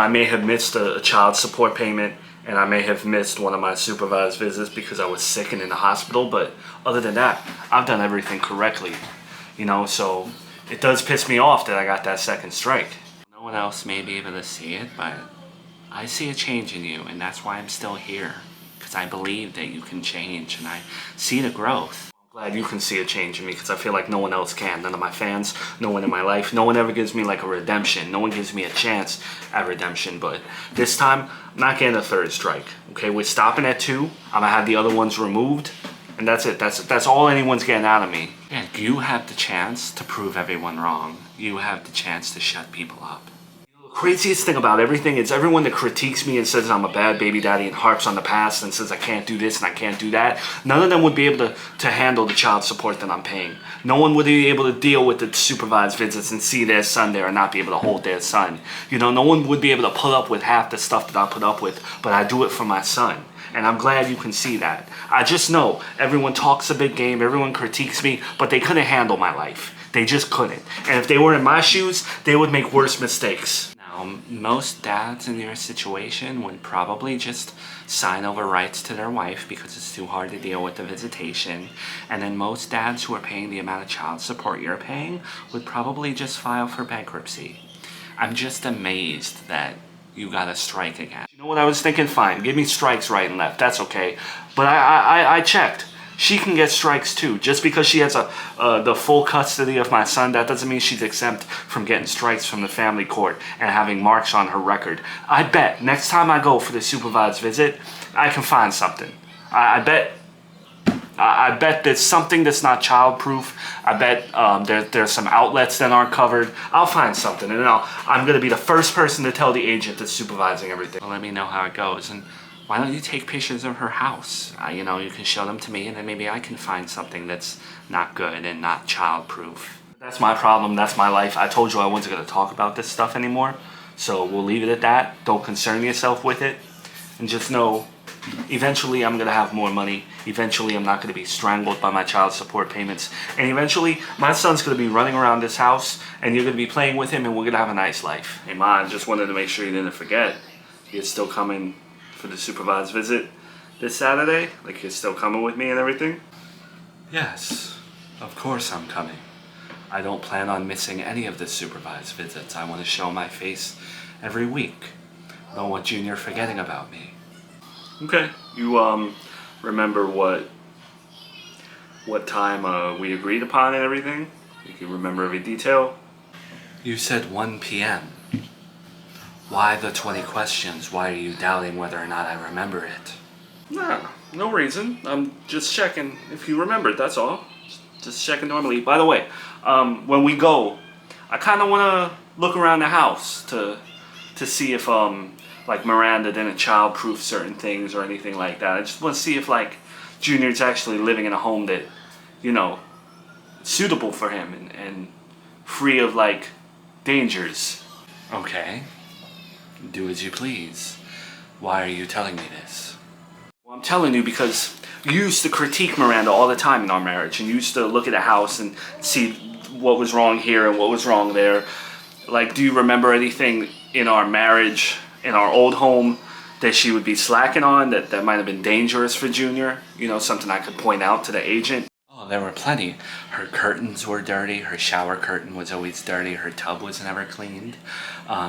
I may have missed a child support payment, and I may have missed one of my supervised visits because I was sick and in the hospital, but other than that, I've done everything correctly, so it does piss me off that I got that second strike. No one else may be able to see it, but I see a change in you, and that's why I'm still here. Because I believe that you can change, and I see the growth. Glad you can see a change in me, because I feel like no one else can. None of my fans, no one in my life, no one ever gives me like a redemption. No one gives me a chance at redemption, but this time, I'm not getting a third strike. Okay, we're stopping at 2. I'm gonna have the other ones removed, and that's it. That's all anyone's getting out of me. Yeah, you have the chance to prove everyone wrong. You have the chance to shut people up. Craziest thing about everything is everyone that critiques me and says I'm a bad baby daddy and harps on the past and says I can't do this and I can't do that, none of them would be able to handle the child support that I'm paying. No one would be able to deal with the supervised visits and see their son there and not be able to hold their son. No one would be able to put up with half the stuff that I put up with, but I do it for my son. And I'm glad you can see that. I just know everyone talks a big game, everyone critiques me, but they couldn't handle my life. They just couldn't. And if they were in my shoes, they would make worse mistakes. Most dads in your situation would probably just sign over rights to their wife because it's too hard to deal with the visitation. And then most dads who are paying the amount of child support you're paying would probably just file for bankruptcy. I'm just amazed that you got a strike again. You know what I was thinking? Fine, give me strikes right and left. That's okay. But I checked. She can get strikes too. Just because she has the full custody of my son, that doesn't mean she's exempt from getting strikes from the family court and having marks on her record. I bet next time I go for the supervised visit, I can find something. I bet there's something that's not child-proof. I bet there's some outlets that aren't covered. I'll find something, and I'm going to be the first person to tell the agent that's supervising everything. Well, let me know how it goes, and why don't you take pictures of her house? You can show them to me, and then maybe I can find something that's not good and not child-proof. That's my problem. That's my life. I told you I wasn't going to talk about this stuff anymore, so we'll leave it at that. Don't concern yourself with it, and just know eventually I'm going to have more money. Eventually I'm not going to be strangled by my child support payments, and eventually my son's going to be running around this house, and you're going to be playing with him, and we're going to have a nice life. Hey, Ma, I just wanted to make sure you didn't forget. You're still coming for the supervised visit this Saturday? Like, you're still coming with me and everything? Yes, of course I'm coming. I don't plan on missing any of the supervised visits. I want to show my face every week. Don't want Junior forgetting about me. Okay. You remember what time we agreed upon and everything? You can remember every detail? You said 1 p.m. Why the 20 questions? Why are you doubting whether or not I remember it? Nah, no reason. I'm just checking if you remembered, that's all. Just checking normally. By the way, when we go, I kind of want to look around the house to see if like Miranda didn't child-proof certain things or anything like that. I just want to see if like Junior's actually living in a home that, suitable for him and free of like dangers. Okay. Do as you please. Why are you telling me this? Well, I'm telling you because you used to critique Miranda all the time in our marriage, and you used to look at the house and see what was wrong here and what was wrong there. Like, do you remember anything in our marriage, in our old home, that she would be slacking on, that might have been dangerous for Junior? Something I could point out to the agent? Oh, there were plenty. Her curtains were dirty. Her shower curtain was always dirty. Her tub was never cleaned.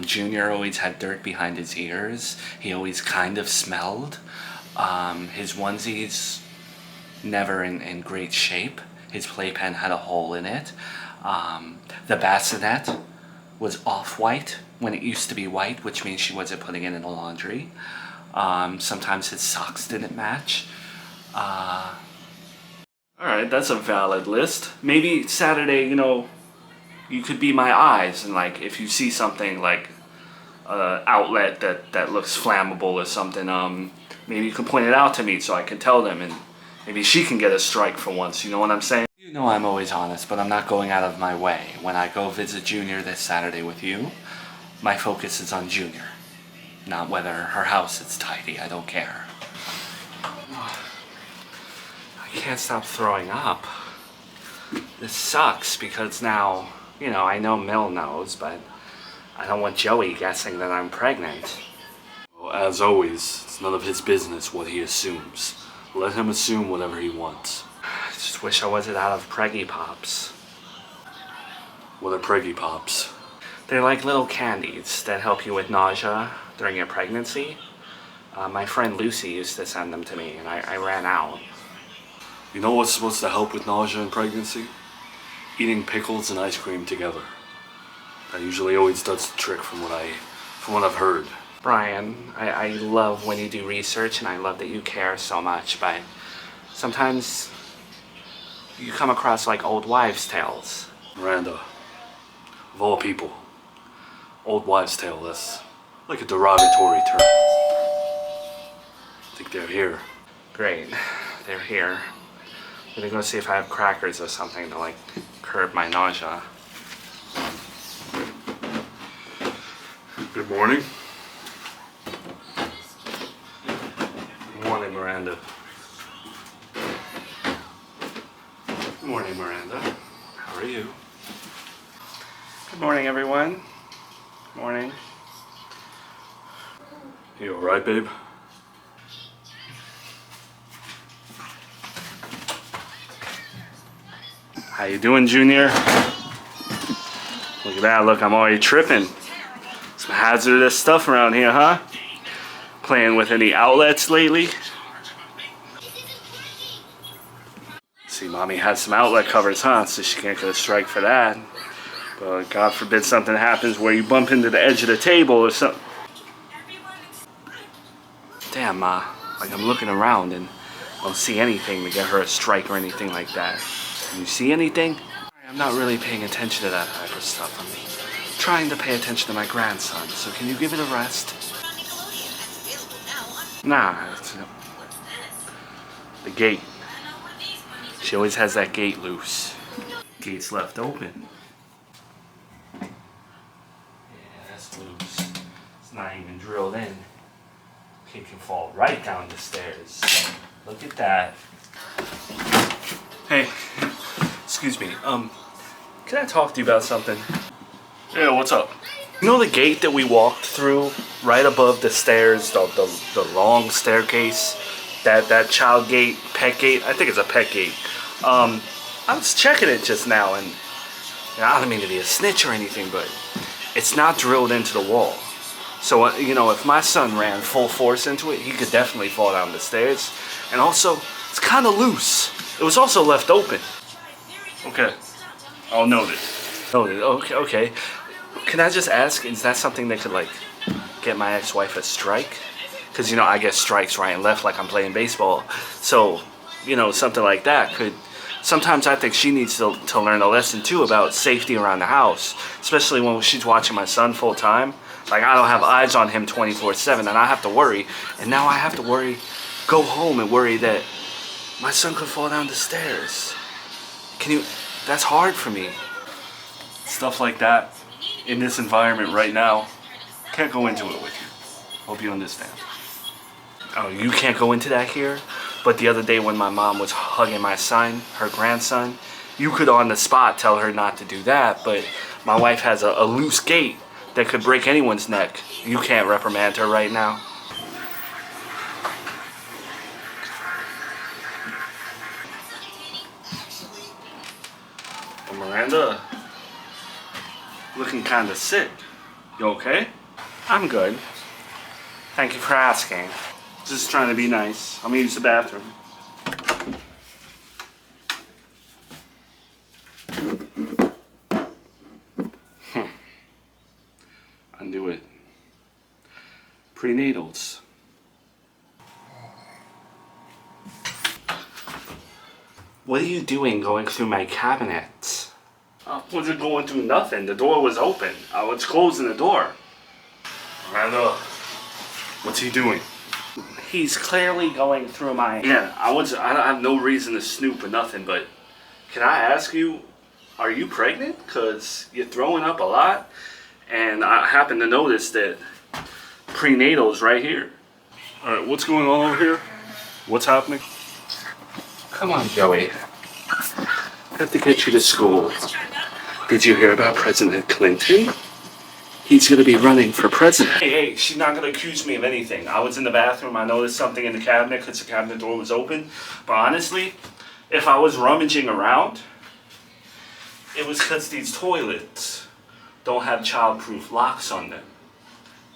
Junior always had dirt behind his ears. He always kind of smelled. His onesies never in great shape. His playpen had a hole in it. The bassinet was off-white when it used to be white, which means she wasn't putting it in the laundry. Sometimes his socks didn't match. Alright, that's a valid list. Maybe Saturday, you could be my eyes, and like if you see something like outlet that looks flammable or something, maybe you can point it out to me so I can tell them, and maybe she can get a strike for once. You know what I'm saying? You know I'm always honest, but I'm not going out of my way. When I go visit Junior this Saturday with you, my focus is on Junior, not whether her house is tidy. I don't care. I can't stop throwing up. This sucks because now, I know Mel knows, but I don't want Joey guessing that I'm pregnant. Well, as always, it's none of his business what he assumes. Let him assume whatever he wants. I just wish I wasn't out of Preggy Pops. What are Preggy Pops? They're like little candies that help you with nausea during your pregnancy. My friend Lucy used to send them to me, and I ran out. You know what's supposed to help with nausea in pregnancy? Eating pickles and ice cream together. That usually always does the trick from what I've heard. Brian, I love when you do research, and I love that you care so much, but sometimes you come across like old wives' tales. Miranda, of all people, old wives' tale, that's like a derogatory term. I think they're here. Great, they're here. I'm gonna go see if I have crackers or something to like curb my nausea. Good morning. Good morning, Miranda. Good morning, Miranda. How are you? Good morning, everyone. Good morning. You alright, babe? How you doing, Junior? Look at that, look, I'm already tripping. Some hazardous stuff around here, huh? Playing with any outlets lately? See, Mommy has some outlet covers, huh? So she can't get a strike for that. But God forbid something happens where you bump into the edge of the table or something. Damn, Ma. Like, I'm looking around and I don't see anything to get her a strike or anything like that. Can you see anything? I'm not really paying attention to that type of stuff. I'm trying to pay attention to my grandson, so can you give it a rest? Nah, it's, the gate. She always has that gate loose. Gate's left open. Yeah, that's loose. It's not even drilled in. Kid can fall right down the stairs. Look at that. Hey, excuse me. Can I talk to you about something? Yeah, what's up? You know the gate that we walked through right above the stairs, the long staircase? That child gate, pet gate? I think it's a pet gate. I was checking it just now, and I don't mean to be a snitch or anything, but it's not drilled into the wall. So, you know, if my son ran full force into it, he could definitely fall down the stairs. And also, it's kind of loose. It was also left open. Okay. I'll note it. Noted. Okay. Can I just ask, is that something that could, like, get my ex-wife a strike? Because, you know, I get strikes right and left like I'm playing baseball. So, you know, something like that could... Sometimes I think she needs to learn a lesson, too, about safety around the house. Especially when she's watching my son full time. Like, I don't have eyes on him 24/7, and I have to worry. And now I have to worry, go home and worry that my son could fall down the stairs. Can you... That's hard for me. Stuff like that, in this environment right now, can't go into it with you. Hope you understand. Oh, you can't go into that here? But the other day when my mom was hugging my son, her grandson, you could on the spot tell her not to do that, but my wife has a loose gate that could break anyone's neck. You can't reprimand her right now. Well, Miranda, looking kind of sick. You okay? I'm good. Thank you for asking. Just trying to be nice. I'm gonna use the bathroom. I knew it. Prenatals. What are you doing going through my cabinets? I wasn't going through nothing. The door was open. I was closing the door. Miranda, what's he doing? He's clearly going through my... Yeah, I have no reason to snoop or nothing, but can I ask you, are you pregnant? Because you're throwing up a lot, and I happen to notice that prenatals right here. All right, what's going on over here? What's happening? Come on, Joey. I have to get you to school. Did you hear about President Clinton? He's gonna be running for president. Hey, she's not gonna accuse me of anything. I was in the bathroom, I noticed something in the cabinet because the cabinet door was open. But honestly, if I was rummaging around, it was because these toilets don't have child-proof locks on them.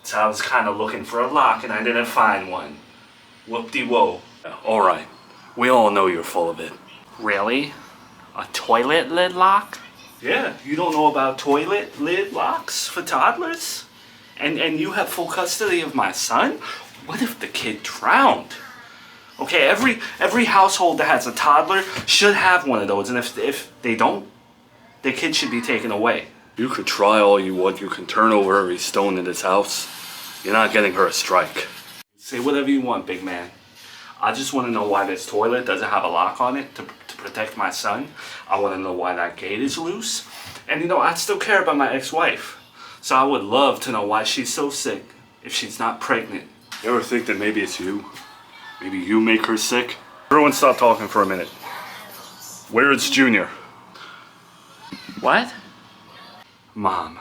So I was kind of looking for a lock and I didn't find one. Whoop-de-whoa. All right. We all know you're full of it. Really? A toilet lid lock? Yeah, you don't know about toilet lid locks for toddlers? And you have full custody of my son? What if the kid drowned? Okay, every household that has a toddler should have one of those, and if they don't, the kid should be taken away. You could try all you want. You can turn over every stone in this house. You're not getting her a strike. Say whatever you want, big man. I just want to know why this toilet doesn't have a lock on it to protect my son. I want to know why that gate is loose. And you know, I still care about my ex-wife. So I would love to know why she's so sick if she's not pregnant. You ever think that maybe it's you? Maybe you make her sick? Everyone stop talking for a minute. Where is Junior? What? Mom,